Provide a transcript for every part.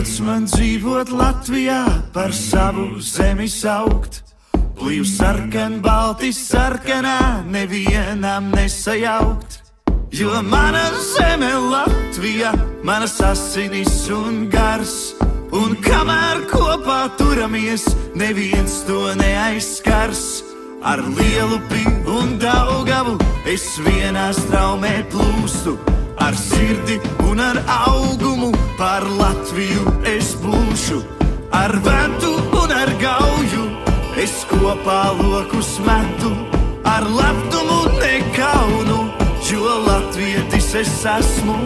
Gods man dzīvot Latvijā, par savu zemi saukt. Plīv sarkan, balti sarkanā, nevienam nesajaukt. Jo mana zeme Latvija, manas asinis un gars. Un kamēr kopā turamies, neviens to neaizskars. Ar Lielupi un Daugavu es vienā straumē plūstu. Ar sirdi un ar augumu par Latviju es būšu. Ar ventu un ar gauju es kopā lokus metu. Ar lepnumu nekaunu, jo latvietis es esmu.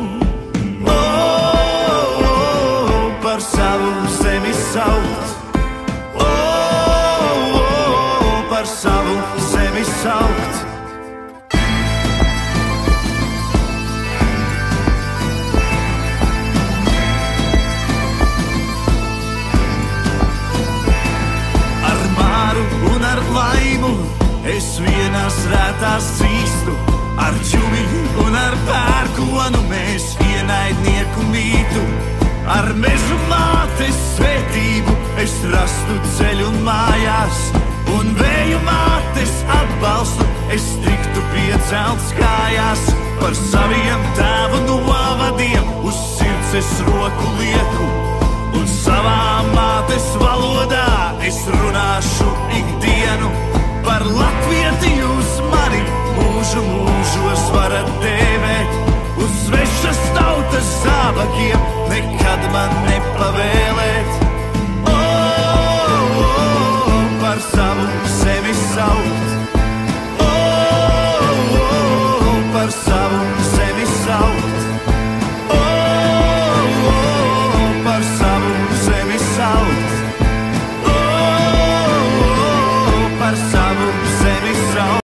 Par savu zemi saukt. Par savu zemi saukt. Ar māru un ar laimu es vienās rētās cīstu. Ar ķumi un ar pērkonu mēs ienaidnieku mītu. Ar mežu mātes svētību es rastu ceļu mājās. Un vēju mātes atbalstu es tiktu piecelts kājās. Par saviem tēvu novadiem uz sirds es roku lieku. Un savā mātes valodā es runāšu ikdienu. Par latvieti jūs mani mūžu mūžos varat dēvēt. Uz svešas tautas zābakiem nekad man nepavēlēt. Par savu zemi saukt. Par savu